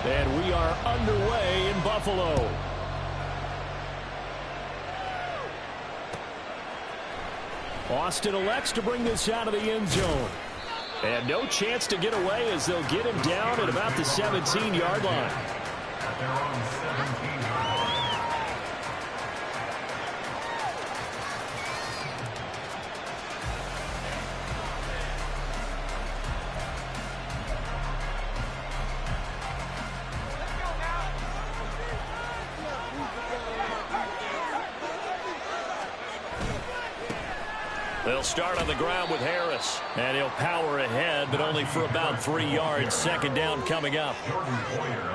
And we are underway in Buffalo. Austin elects to bring this out of the end zone. And no chance to get away as they'll get him down at about the 17-yard line. They're on 17 yards. They'll start on the ground with Harris. And he'll power ahead, but only for about 3 yards. Second down coming up.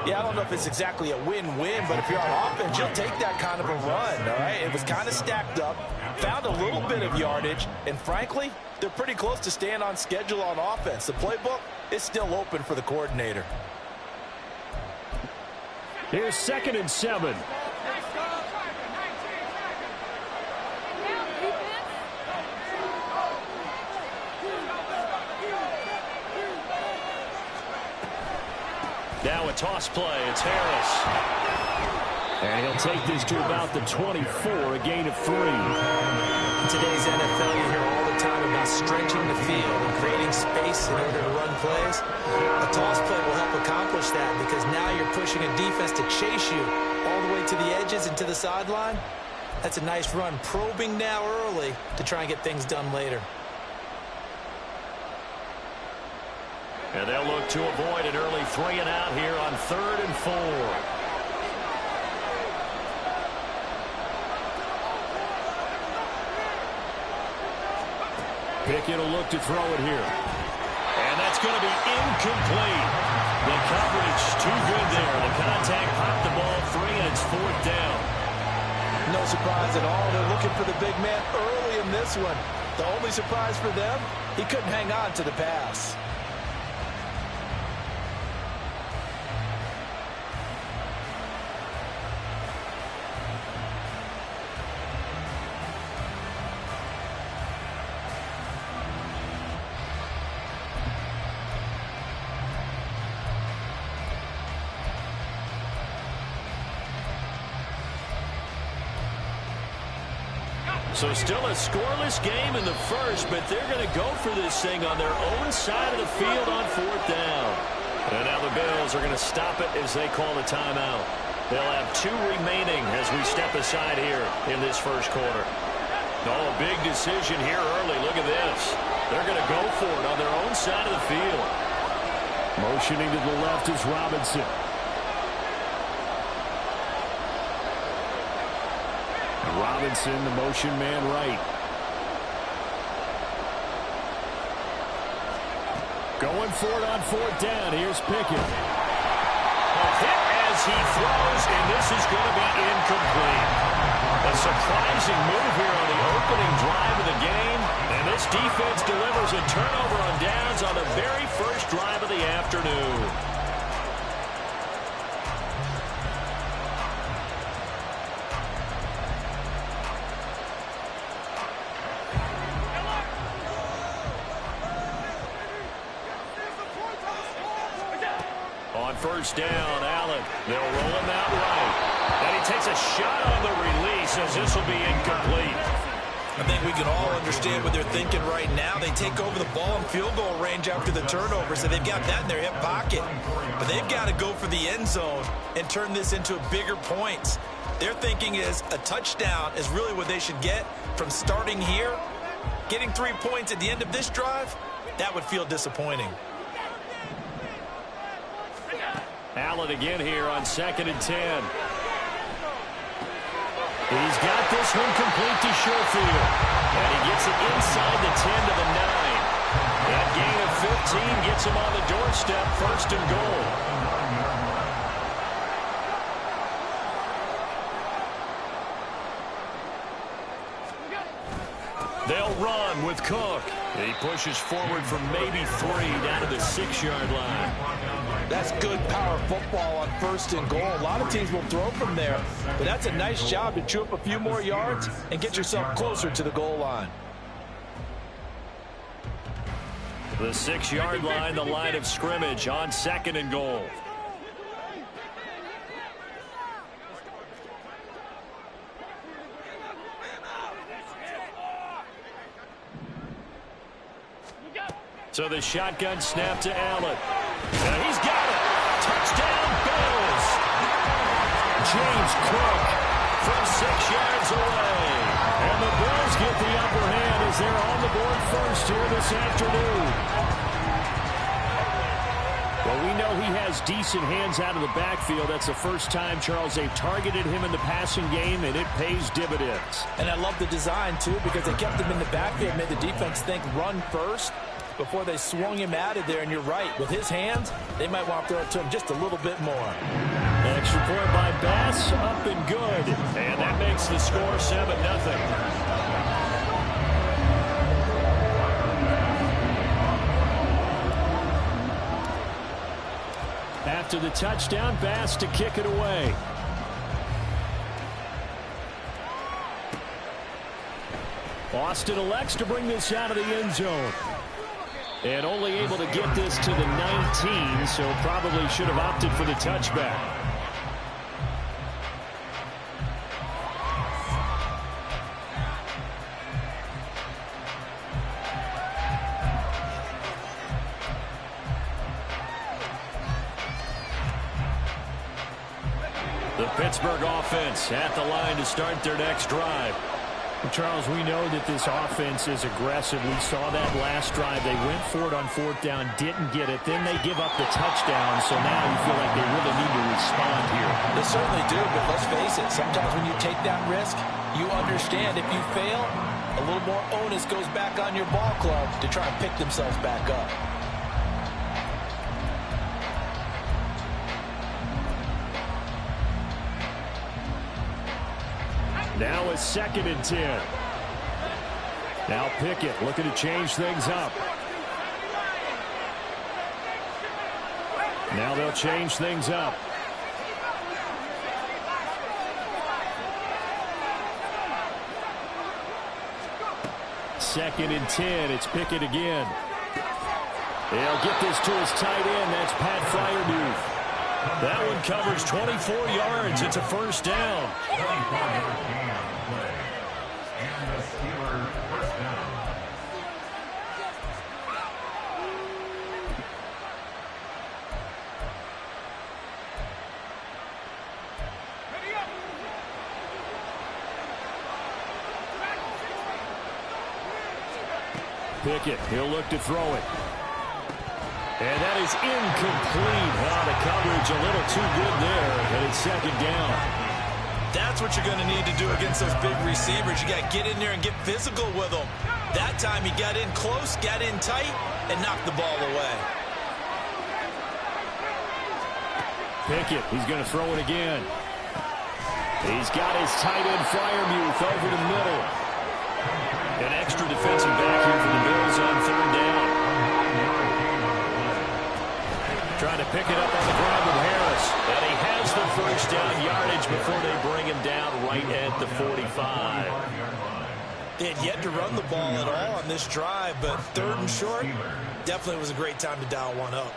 Yeah, I don't know if it's exactly a win-win, but if you're on offense, you'll take that kind of a run, all right? It was kind of stacked up, found a little bit of yardage, and frankly, they're pretty close to staying on schedule on offense. The playbook is still open for the coordinator. Here's 2nd and 7. Now a toss play. It's Harris. And he'll take this to about the 24, a gain of 3. In today's NFL, you hear all the time about stretching the field and creating space in order to run plays. A toss play will help accomplish that because now you're pushing a defense to chase you all the way to the edges and to the sideline. That's a nice run, probing now early to try and get things done later. And they'll look to avoid an early 3 and out here on 3rd and 4. Pickett will look to throw it here. And that's going to be incomplete. The coverage too good there. The contact popped the ball free, and it's 4th down. No surprise at all. They're looking for the big man early in this one. The only surprise for them, he couldn't hang on to the pass. So still a scoreless game in the first, but they're going to go for this thing on their own side of the field on 4th down. And now the Bills are going to stop it as they call the timeout. They'll have 2 remaining as we step aside here in this first quarter. Oh, a big decision here early. Look at this. They're going to go for it on their own side of the field. Motioning to the left is Robinson. Robinson, the motion man right. Going for it on 4th down. Here's Pickett. A hit as he throws, and this is going to be incomplete. A surprising move here on the opening drive of the game, and this defense delivers a turnover on downs on the very first drive of the afternoon. On 1st down, Allen. They'll roll him out right. And he takes a shot on the release as this will be incomplete. I think we can all understand what they're thinking right now. They take over the ball in field goal range after the turnover, so they've got that in their hip pocket. But they've got to go for the end zone and turn this into bigger points. Their thinking is a touchdown is really what they should get from starting here. Getting 3 points at the end of this drive, that would feel disappointing. Allen again here on 2nd and 10. He's got this one complete to Schofield. And he gets it inside the 10 to the 9. That gain of 15 gets him on the doorstep, 1st and goal. They'll run with Cook. He pushes forward from maybe 3 down to the 6-yard line. That's good power football on 1st and goal. A lot of teams will throw from there, but that's a nice job to chew up a few more yards and get yourself closer to the goal line. The 6-yard line, the line of scrimmage on 2nd and goal. So the shotgun snap to Allen. And he's got it. Touchdown, Bills. James Cook from 6 yards away. And the Bills get the upper hand as they're on the board first here this afternoon. Well, we know he has decent hands out of the backfield. That's the first time, Charles, they've targeted him in the passing game, and it pays dividends. And I love the design, too, because they kept him in the backfield, made the defense think run first before they swung him out of there. And you're right, with his hands, they might want to throw it to him just a little bit more. Extra point by Bass, up and good. And that makes the score 7-0. After the touchdown, Bass to kick it away. Austin elects to bring this out of the end zone. And only able to get this to the 19, so probably should have opted for the touchback. The Pittsburgh offense at the line to start their next drive. Charles, we know that this offense is aggressive. We saw that last drive. They went for it on 4th down, didn't get it. Then they give up the touchdown, so now you feel like they really need to respond here. They certainly do, but let's face it, sometimes when you take that risk, you understand if you fail, a little more onus goes back on your ball club to try and pick themselves back up. Now it's 2nd and 10. Now Pickett looking to change things up. Now they'll change things up. Second and 10. It's Pickett again. They'll get this to his tight end. That's Pat Fryermuth. That one covers 24 yards. It's a first down. And the Steelers first down. Pickett, he'll look to throw it. And that is incomplete. The coverage a little too good there, and it's 2nd down. That's what you're going to need to do against those big receivers. You got to get in there and get physical with them. That time he got in close, got in tight, and knocked the ball away. Pickett, he's going to throw it again. He's got his tight end Fryermuth over the middle. An extra defensive back here for the Bills on 3rd down. Trying to pick it up on the ground with Harris. And he has the first down yardage before they bring him down right at the 45. They had yet to run the ball at all on this drive, but 3rd and short definitely was a great time to dial one up.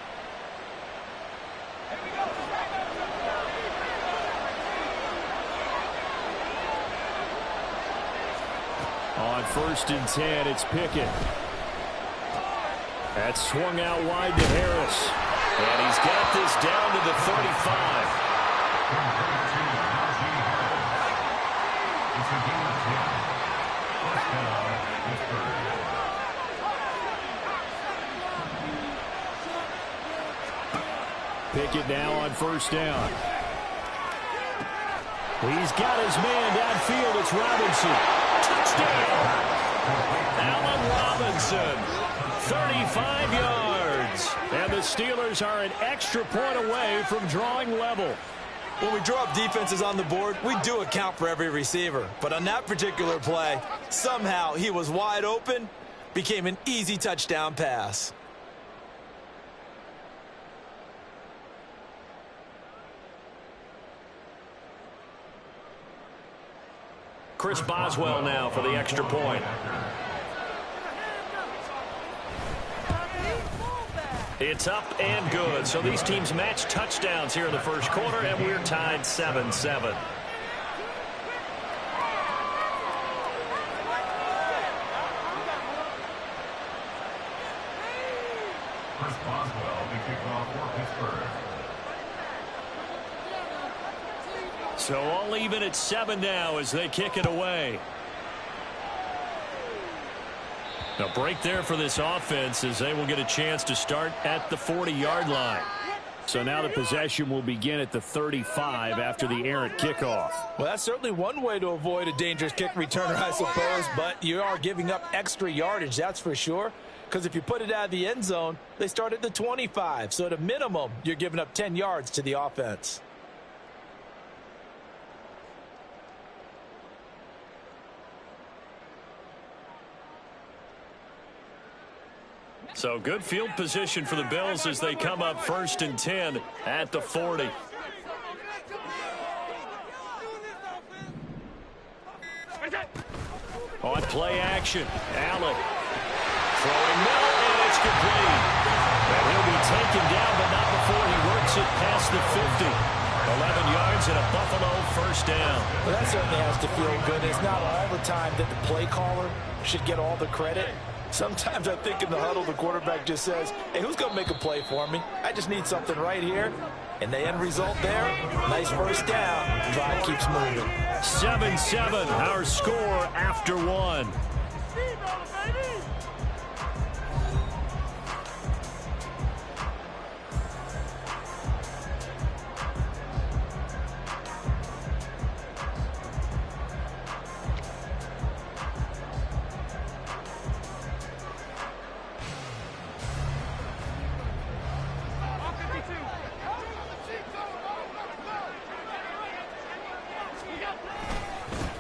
On 1st and 10, it's Pickett. That's swung out wide to Harris. And he's got this down to the 35. Pickett now on 1st down. He's got his man downfield. It's Robinson. Touchdown! Allen Robinson, 35 yards. And the Steelers are an extra point away from drawing level. When we draw up defenses on the board, we do account for every receiver. But on that particular play, somehow he was wide open, became an easy touchdown pass. Chris Boswell now for the extra point. It's up and good. So these teams match touchdowns here in the first quarter, and we're tied 7-7. Chris Boswell to kick off for Pittsburgh. So all even at 7 now as they kick it away. A break there for this offense as they will get a chance to start at the 40-yard line. So now the possession will begin at the 35 after the errant kickoff. Well, that's certainly one way to avoid a dangerous kick returner, I suppose, but you are giving up extra yardage, that's for sure. Because if you put it out of the end zone, they start at the 25. So at a minimum, you're giving up 10 yards to the offense. So good field position for the Bills as they come up 1st and 10 at the 40. On play action, Allen throwing middle, and it's complete. And he'll be taken down, but not before he works it past the 50. 11 yards and a Buffalo 1st down. Well, that certainly has to feel good. It's not all the time that the play caller should get all the credit. Sometimes I think in the huddle, the quarterback just says, hey, who's going to make a play for me? I just need something right here. And the end result there, nice 1st down. Drive keeps moving. 7-7, our score after 1.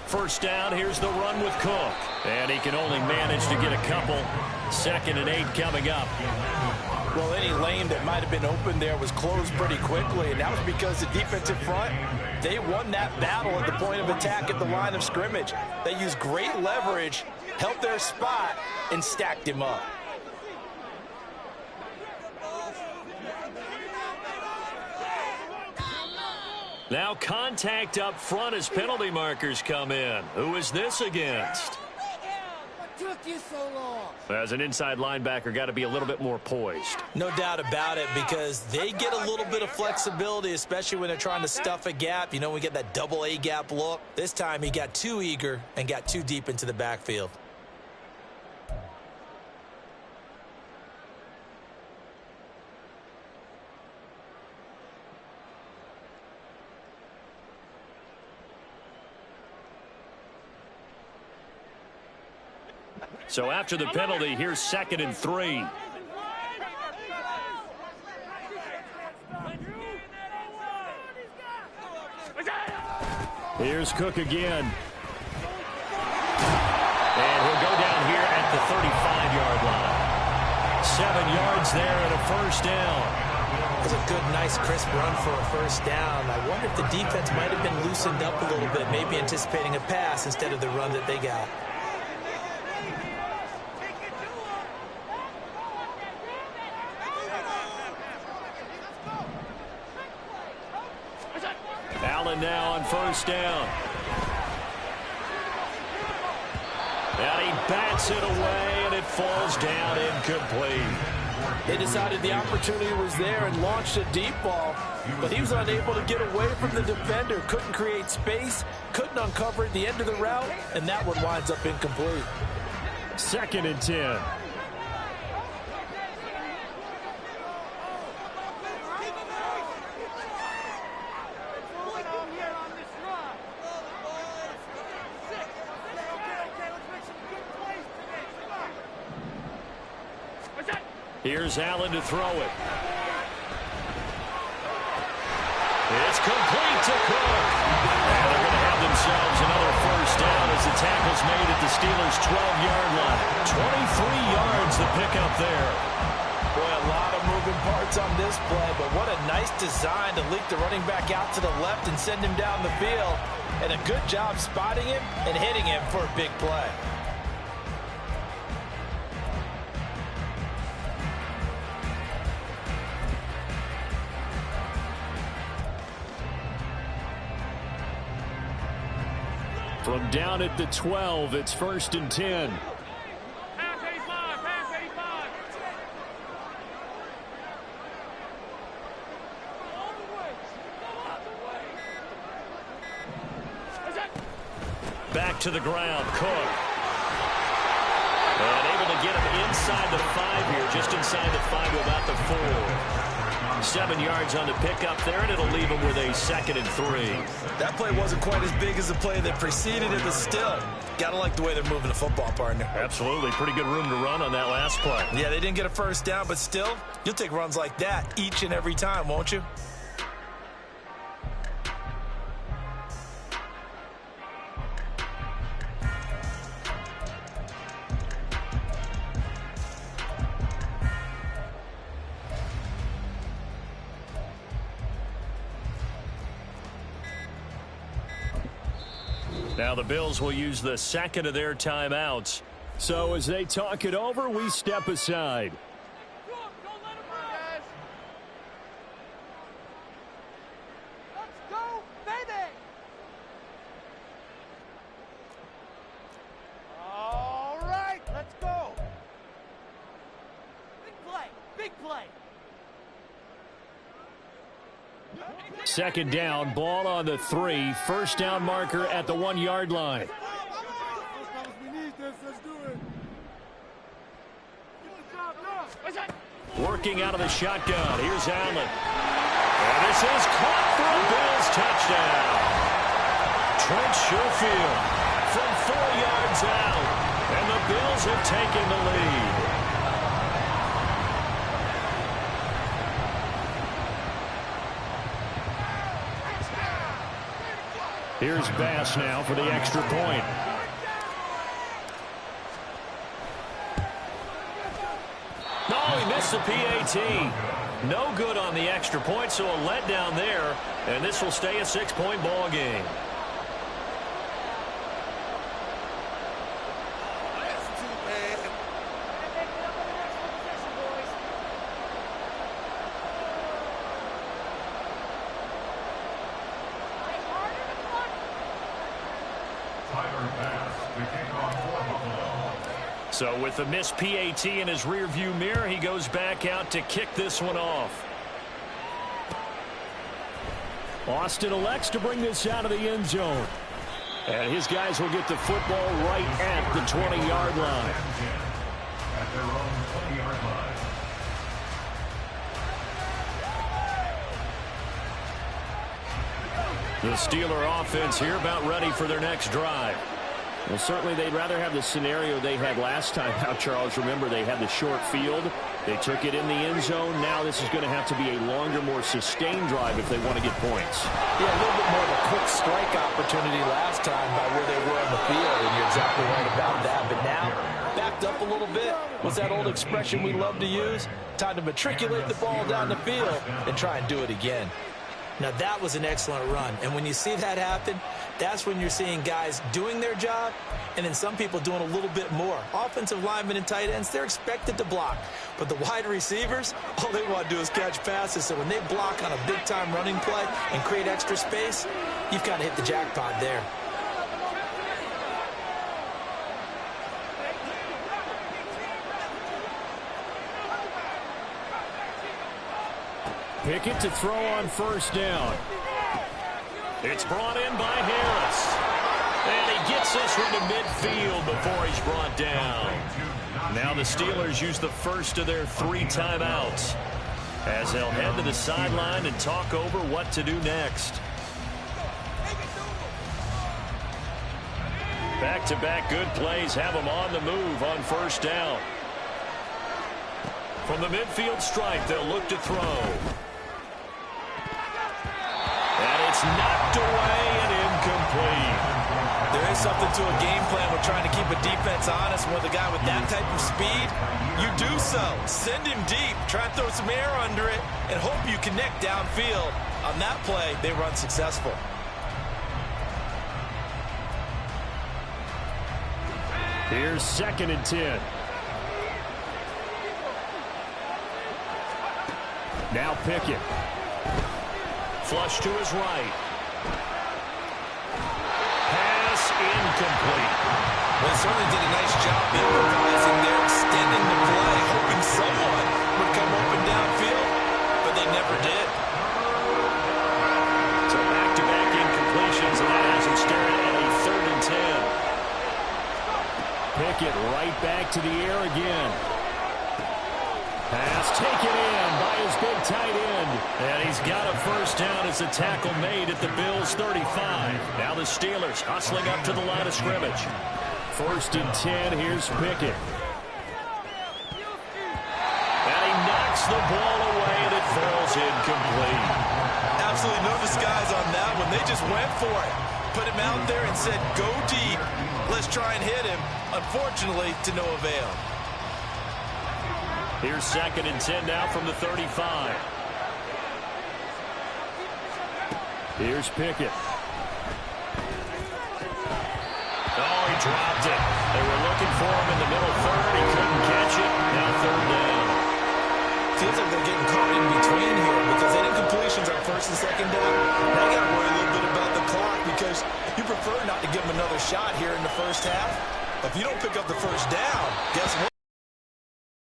First down, here's the run with Cook. And he can only manage to get a couple. 2nd and 8 coming up. Well, any lane that might have been open there was closed pretty quickly, and that was because the defensive front, they won that battle at the point of attack at the line of scrimmage. They used great leverage, held their spot, and stacked him up. Now contact up front as penalty markers come in. Who is this against? What took you so long? As an inside linebacker, got to be a little bit more poised. No doubt about it, because they get a little bit of flexibility, especially when they're trying to stuff a gap. You know, we get that double A gap look. This time he got too eager and got too deep into the backfield. So after the penalty, here's 2nd and 3. Here's Cook again. And he'll go down here at the 35-yard line. 7 yards there and a 1st down. That's a good, nice, crisp run for a 1st down. I wonder if the defense might have been loosened up a little bit, maybe anticipating a pass instead of the run that they got. Allen now on 1st down. And he bats it away, and it falls down incomplete. They decided the opportunity was there and launched a deep ball, but he was unable to get away from the defender, couldn't create space, couldn't uncover at the end of the route, and that one winds up incomplete. 2nd and 10. Here's Allen to throw it. It's complete to Cook. And they're going to have themselves another 1st down as the tackle's made at the Steelers' 12-yard line. 23 yards the pickup there. Boy, a lot of moving parts on this play, but what a nice design to leak the running back out to the left and send him down the field. And a good job spotting him and hitting him for a big play. From down at the 12, it's 1st and 10. back to the ground. Cook. And able to get him inside the 5 here, just inside the 5 to about the 4. 7 yards on the pickup there, and it'll leave him with a 2nd and 3. That play wasn't quite as big as the play that preceded it, but still, got to like the way they're moving the football, partner. Absolutely. Pretty good room to run on that last play. Yeah, they didn't get a first down, but still, you'll take runs like that each and every time, won't you? Now the Bills will use the 2nd of their timeouts. So as they talk it over, we step aside. Let's go, baby! All right, let's go. Big play, big play. 2nd down, ball on the 3. First down marker at the 1-yard line. Working out of the shotgun. Here's Allen. And this is caught for a Bills touchdown. Trent Sherfield from 4 yards out. And the Bills have taken the lead. Here's Bass now for the extra point. No, he missed the PAT. No good on the extra point, so a letdown there. And this will stay a 6-point ball game. So with the missed PAT in his rearview mirror, he goes back out to kick this one off. Austin elects to bring this out of the end zone. And his guys will get the football right at the 20-yard line. At their own 20-yard line. The Steeler offense here about ready for their next drive. Well, certainly they'd rather have the scenario they had last time out, Charles. Remember, they had the short field. They took it in the end zone. Now this is going to have to be a longer, more sustained drive if they want to get points. Yeah, a little bit more of a quick strike opportunity last time by where they were on the field, and you're exactly right about that. But now, backed up a little bit. What's that old expression we love to use? Time to matriculate the ball down the field and try and do it again. Now, that was an excellent run. And when you see that happen, that's when you're seeing guys doing their job and then some people doing a little bit more. Offensive linemen and tight ends, they're expected to block. But the wide receivers, all they want to do is catch passes. So when they block on a big-time running play and create extra space, you've got to hit the jackpot there. Pickett to throw on first down. It's brought in by Harris. And he gets this one to midfield before he's brought down. Now the Steelers use the first of their 3 timeouts as they'll head to the sideline and talk over what to do next. Back-to-back good plays have them on the move on first down. From the midfield stripe, they'll look to throw. And it's knocked away and incomplete. There is something to a game plan with trying to keep a defense honest. And with a guy with that type of speed, you do so. Send him deep. Try and throw some air under it and hope you connect downfield. On that play, they run successful. Here's 2nd and 10. Now Pickett. Flush to his right. Pass incomplete. Well, they certainly did a nice job improvising there, extending the play, hoping someone would come open downfield, but they never did. So back-to-back incompletions, and that has him staring at a 3rd and 10. taken in by his big tight end. And he's got a first down as a tackle made at the Bills' 35. Now the Steelers hustling up to the line of scrimmage. 1st and 10, here's Pickett. And he knocks the ball away, and it falls incomplete. Absolutely no disguise on that one. They just went for it. Put him out there and said, go deep. Let's try and hit him. Unfortunately, to no avail. Here's 2nd and 10 now from the 35. Here's Pickett. Oh, he dropped it. They were looking for him in the middle third. He couldn't catch it. Now 3rd down. Feels like they're getting caught in between here because they didn't completions on 1st and 2nd down. Now you got to worry a little bit about the clock because you prefer not to give them another shot here in the first half. If you don't pick up the first down, guess what?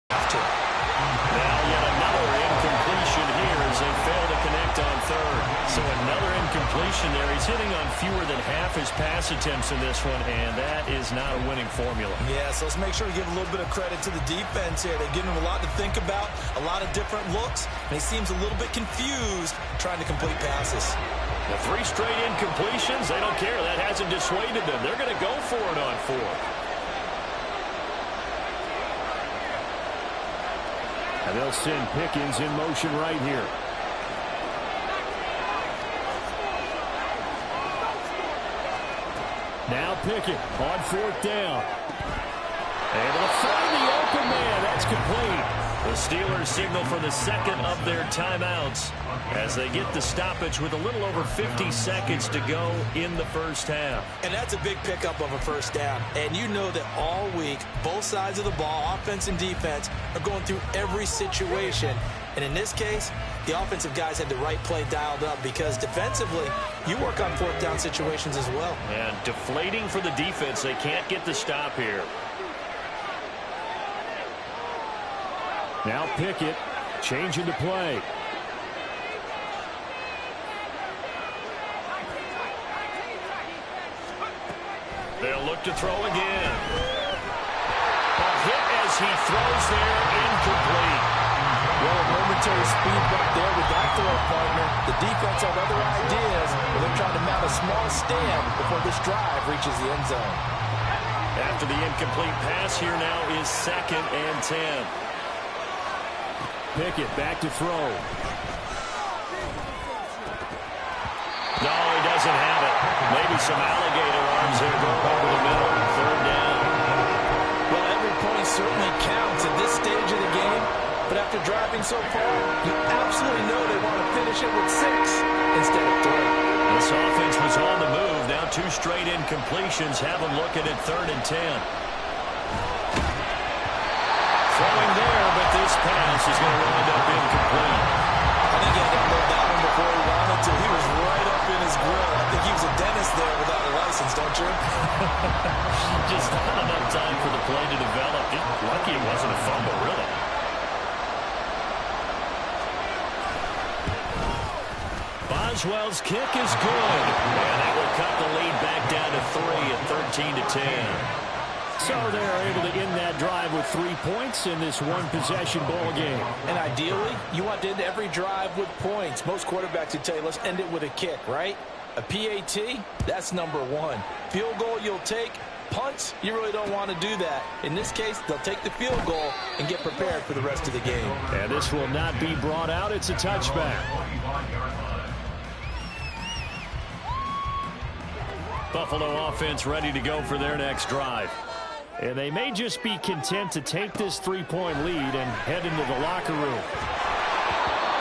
Now yet another incompletion here as they fail to connect on 3rd. So another incompletion there. He's hitting on fewer than half his pass attempts in this one, and that is not a winning formula. Yeah, so let's make sure we give a little bit of credit to the defense here. They're giving him a lot to think about, a lot of different looks, and he seems a little bit confused trying to complete passes. The 3 straight incompletions, they don't care. That hasn't dissuaded them. They're going to go for it on 4th. And they'll send Pickens in motion right here. Now Pickett on 4th down. Able to find the open man. That's complete. The Steelers signal for the 2nd of their timeouts as they get the stoppage with a little over 50 seconds to go in the first half. And that's a big pickup of a first down. And you know that all week, both sides of the ball, offense and defense, are going through every situation. And in this case, the offensive guys had the right play dialed up because defensively, you work on 4th down situations as well. And deflating for the defense. They can't get the stop here. Now Pickett changing to play. They'll look to throw again. A hit as he throws there, incomplete. Well, a momentary speed bump there with that throw partner. The defense had other ideas, but they're trying to mount a small stand before this drive reaches the end zone. After the incomplete pass, here now is 2nd and 10. Pickett back to throw. No, he doesn't have it. Maybe some alligator arms here going over the middle. 3rd down. Well, every point certainly counts at this stage of the game. But after driving so far, you absolutely know they want to finish it with 6 instead of 3. This offense was on the move. Now 2 straight incompletions have them looking at 3rd and 10. Throwing there, but this pass is going to wind up incomplete. I think he had to hold that one before he wanted to. He was right up in his grill. I think he was a dentist there without a license, don't you? Just not enough time for the play to develop. Lucky it wasn't a fumble, really. Boswell's kick is good. And that will cut the lead back down to 3 at 13 to 10. So they're able to end that drive with 3 points in this one-possession ball game. And ideally, you want to end every drive with points. Most quarterbacks would tell you, let's end it with a kick, right? A PAT, that's number 1. Field goal you'll take. Punts, you really don't want to do that. In this case, they'll take the field goal and get prepared for the rest of the game. And this will not be brought out. It's a touchback. Buffalo offense ready to go for their next drive. And they may just be content to take this 3-point lead and head into the locker room.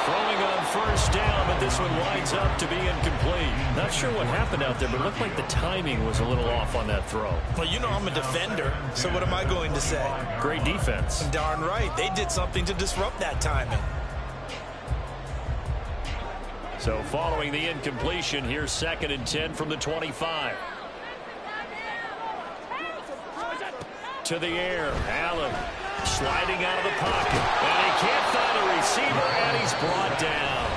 Throwing on first down, but this one winds up to be incomplete. Not sure what happened out there, but it looked like the timing was a little off on that throw. Well, you know I'm a defender, so what am I going to say? Great defense. Darn right. They did something to disrupt that timing. So following the incompletion, here's 2nd and 10 from the 25. To the air. Allen sliding out of the pocket. And he can't find a receiver, and he's brought down.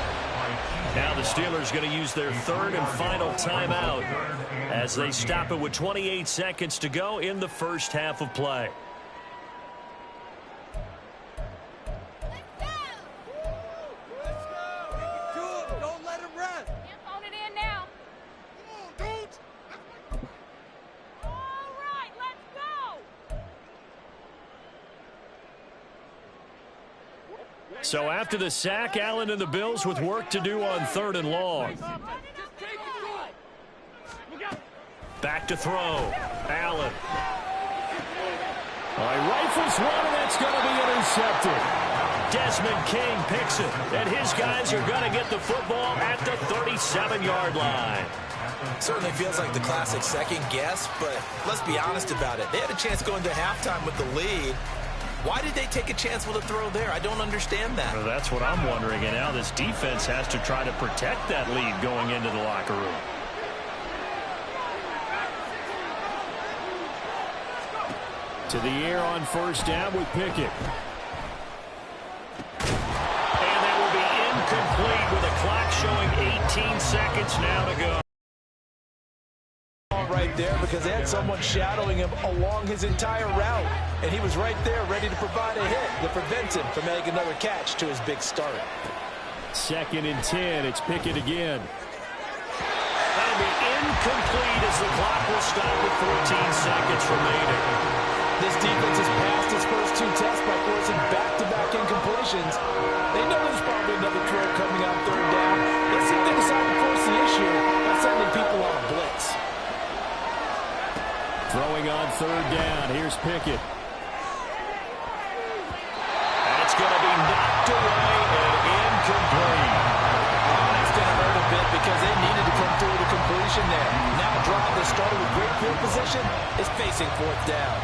Now the Steelers going to use their 3rd and final timeout as they stop it with 28 seconds to go in the first half of play. So after the sack, Allen and the Bills with work to do on 3rd and long. Back to throw. Allen. Rifles one, and that's going to be intercepted. Desmond King picks it, and his guys are going to get the football at the 37-yard line. Certainly feels like the classic second guess, but let's be honest about it. They had a chance going to halftime with the lead. Why did they take a chance with a throw there? I don't understand that. Well, that's what I'm wondering, and now this defense has to try to protect that lead going into the locker room. To the air on 1st down with Pickett. And that will be incomplete with a clock showing 18 seconds now to go. Right there, because they had someone shadowing him along his entire route, and he was right there ready to provide a hit that prevents him from making another catch to his big start. 2nd and 10. It's Pickett again. That'll be incomplete as the clock will stop with 14 seconds remaining. This defense has passed its first 2 tests by forcing back-to-back incompletions. They know there's probably another throw coming on 3rd down. Let's see if they decide to force the issue by sending people on a blitz. Throwing on 3rd down. Here's Pickett. That's going to be knocked away and incomplete. That's going to hurt a bit because they needed to come through the completion there. Now a drive that started with great field position is facing 4th down.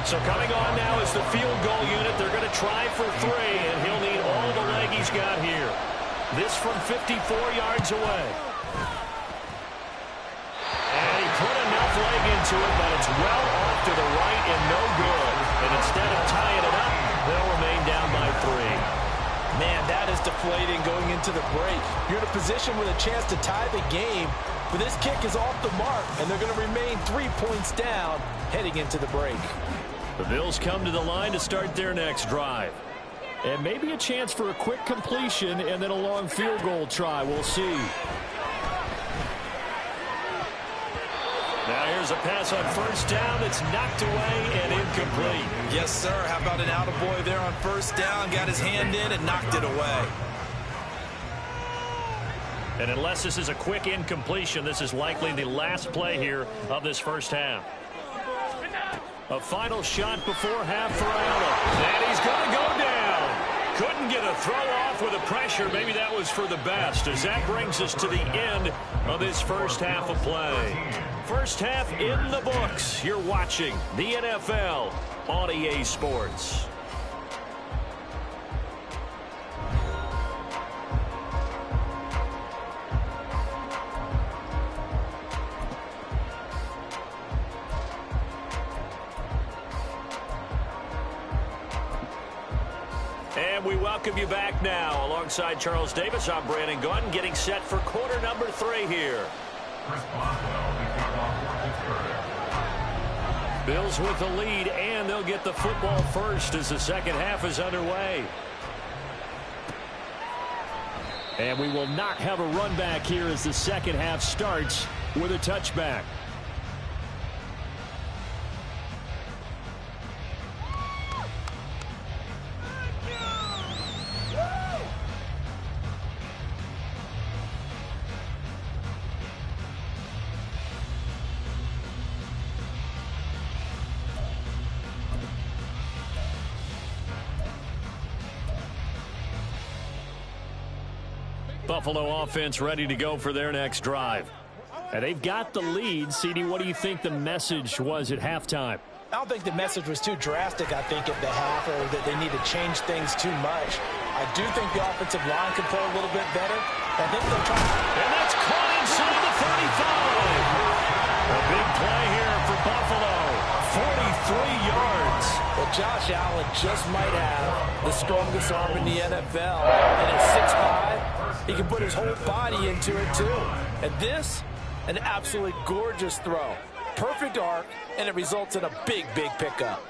So coming on now is the field goal unit. They're going to try for 3, and he'll need all the leg he's got here. This from 54 yards away. And he put enough leg into it, but it's well off to the right and no good. And instead of tying it up, they'll remain down by 3. Man, that is deflating going into the break. You're in a position with a chance to tie the game, but this kick is off the mark, and they're going to remain 3 points down heading into the break. The Bills come to the line to start their next drive. And maybe a chance for a quick completion and then a long field goal try. We'll see. Now here's a pass on 1st down. It's knocked away and incomplete. Yes, sir. How about an attaboy there on 1st down? Got his hand in and knocked it away. And unless this is a quick incompletion, this is likely the last play here of this 1st half. A final shot before half for Allen. And he's going to go down. Couldn't get a throw off with the pressure. Maybe that was for the best, as that brings us to the end of this 1st half of play. 1st half in the books. You're watching the NFL on EA Sports. And we welcome you back now. Alongside Charles Davis, I'm Brandon Gaudin, getting set for quarter number 3 here. Bills with the lead, and they'll get the football first as the 2nd half is underway. And we will not have a run back here as the 2nd half starts with a touchback. Buffalo offense ready to go for their next drive. And they've got the lead. CD, what do you think the message was at halftime? I don't think the message was too drastic, I think, at the half, or that they need to change things too much. I do think the offensive line can play a little bit better. I think they'll try. And that's caught inside the 35. A big play here for Buffalo. 43 yards. Well, Josh Allen just might have the strongest arm in the NFL. And at 6'5", he can put his whole body into it, too. And this, an absolutely gorgeous throw. Perfect arc, and it results in a big, big pickup.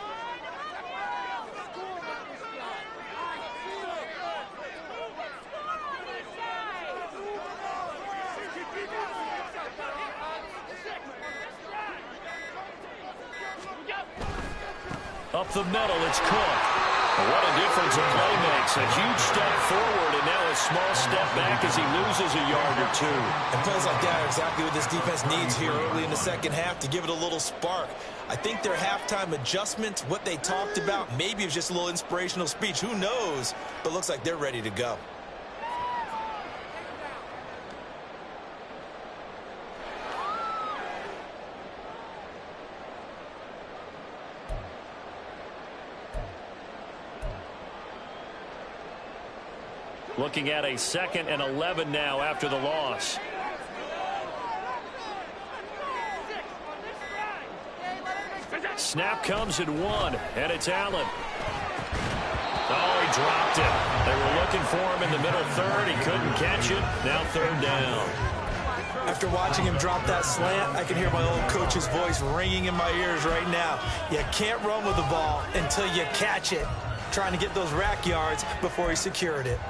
Up the middle, it's Cook. What a difference a play makes. A huge step forward and now a small step back as he loses a yard or two. And plays like that are exactly what this defense needs here early in the second half to give it a little spark. I think their halftime adjustments, what they talked about, maybe it was just a little inspirational speech. Who knows? But looks like they're ready to go. Looking at a 2nd and 11 now after the loss. Snap comes at 1, and it's Allen. Oh, he dropped it. They were looking for him in the middle third. He couldn't catch it. Now 3rd down. After watching him drop that slant, I can hear my old coach's voice ringing in my ears right now. You can't run with the ball until you catch it. Trying to get those rack yards before he secured it.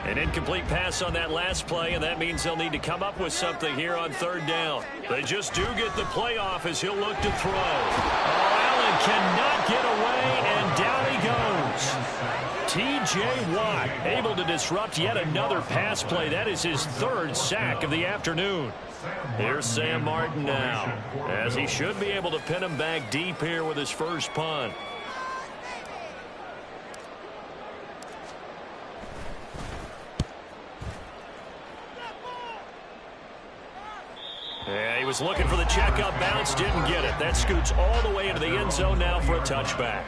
An incomplete pass on that last play, and that means they'll need to come up with something here on 3rd down. They just do get the playoff as he'll look to throw. Oh, Allen cannot get away, and down he goes. T.J. Watt able to disrupt yet another pass play. That is his 3rd sack of the afternoon. Here's Sam Martin now, as he should be able to pin him back deep here with his first punt. Yeah, he was looking for the checkup bounce, didn't get it. That scoots all the way into the end zone now for a touchback.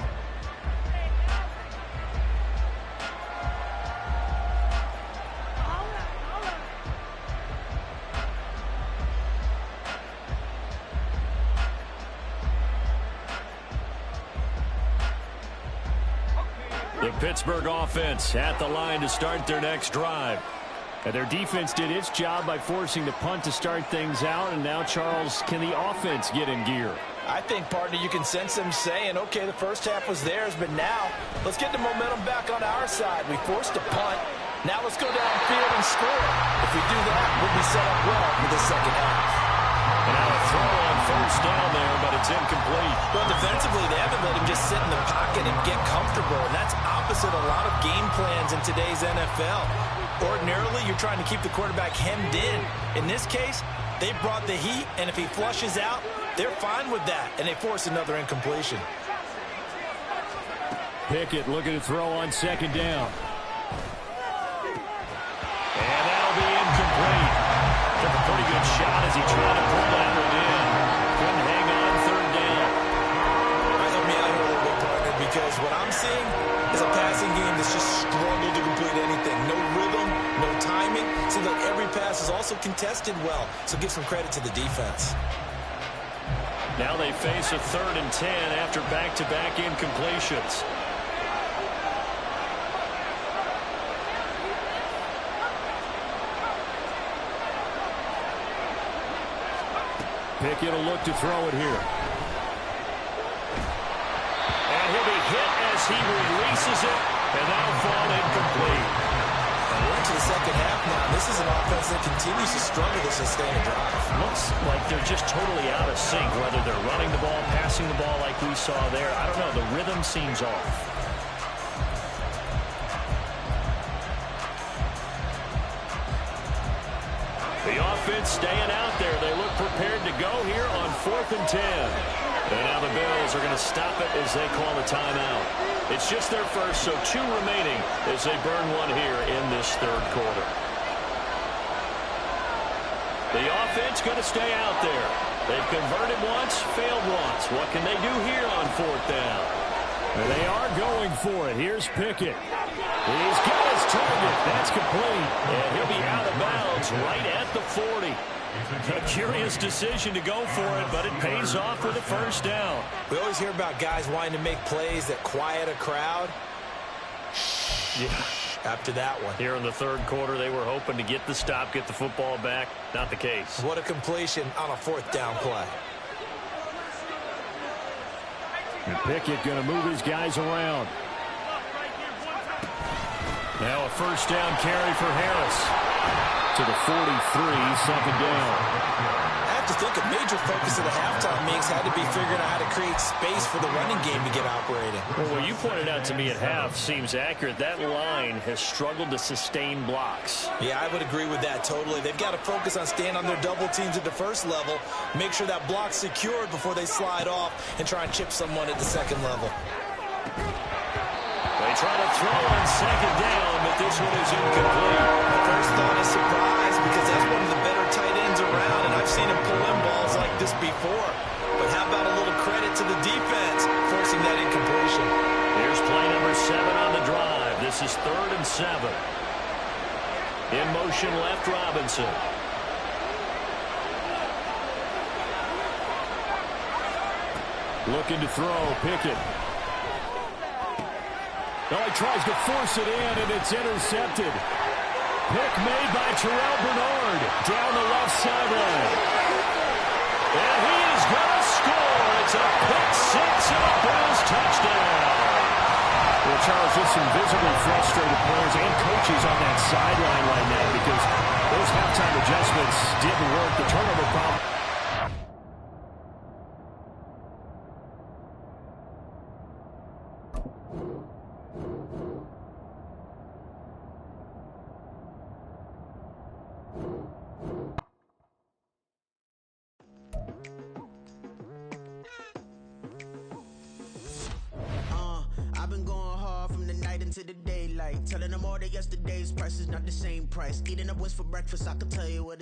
The Pittsburgh offense at the line to start their next drive. And their defense did its job by forcing the punt to start things out. And now, Charles, can the offense get in gear? I think, partner, you can sense them saying, okay, the first half was theirs, but now let's get the momentum back on our side. We forced a punt. Now let's go downfield and score. If we do that, we'll be set up well for the second half. And now a throw on 1st down there, but it's incomplete. Well, defensively, they haven't let him just sit in the pocket and get comfortable, and that's opposite a lot of game plans in today's NFL. Ordinarily, you're trying to keep the quarterback hemmed in. In this case, they brought the heat, and if he flushes out, they're fine with that, and they force another incompletion. Pickett looking to throw on 2nd down. And that'll be incomplete. Took a pretty good shot as he tried to pull that one in. Couldn't hang on 3rd down. All right, help me out here a little bit, partner, because what I'm seeing is a passing game that's just struggled to complete anything. No rhythm, no timing. Seems like every pass is also contested well, so give some credit to the defense. Now they face a 3rd and 10 after back-to-back incompletions. Pickett will look to throw it here. And he'll be hit as he releases it, and that'll fall incomplete. And we're into the second half now. This is an offense that continues to struggle to sustain a drive. Looks like they're just totally out of sync, whether they're running the ball, passing the ball like we saw there. I don't know. The rhythm seems off. The offense staying out there. They look prepared to go here on 4th and 10. And now the Bills are going to stop it as they call a timeout. It's just their first, so 2 remaining as they burn one here in this 3rd quarter. The offense going to stay out there. They've converted once, failed once. What can they do here on 4th down? And they are going for it. Here's Pickett. He's got his target. That's complete. And he'll be out of bounds right at the 40. A curious decision to go for it, but it pays off with a 1st down. We always hear about guys wanting to make plays that quiet a crowd. Yeah. after that one. Here in the third quarter, they were hoping to get the stop, get the football back. Not the case. What a completion on a fourth down play. And Pickett going to move his guys around. Now a first down carry for Harris. To the 43, second down. I have to think a major focus of the halftime meetings had to be figuring out how to create space for the running game to get operating. Well, what you pointed out to me at half seems accurate. That line has struggled to sustain blocks. Yeah, I would agree with that totally. They've got to focus on staying on their double teams at the first level, make sure that block's secured before they slide off and try and chip someone at the second level. They try to throw on second down, but this one is incomplete. My first thought is surprise because that's one of the better tight ends around, and I've seen him pull in balls like this before. But how about a little credit to the defense forcing that incompletion? Here's play number 7 on the drive. This is 3rd and 7. In motion left, Robinson. Looking to throw, Pickett. Oh, he tries to force it in, and it's intercepted. Pick made by Terrell Bernard down the left sideline. And he is going to score. It's a pick 6 and a Bills touchdown. Well, Charles, just some visibly frustrated players and coaches on that sideline right now because those halftime adjustments didn't work. The turnover problem. I've been going hard from the night into the daylight, telling them all that yesterday's price is not the same price. Eating up what's for breakfast, I can tell you what it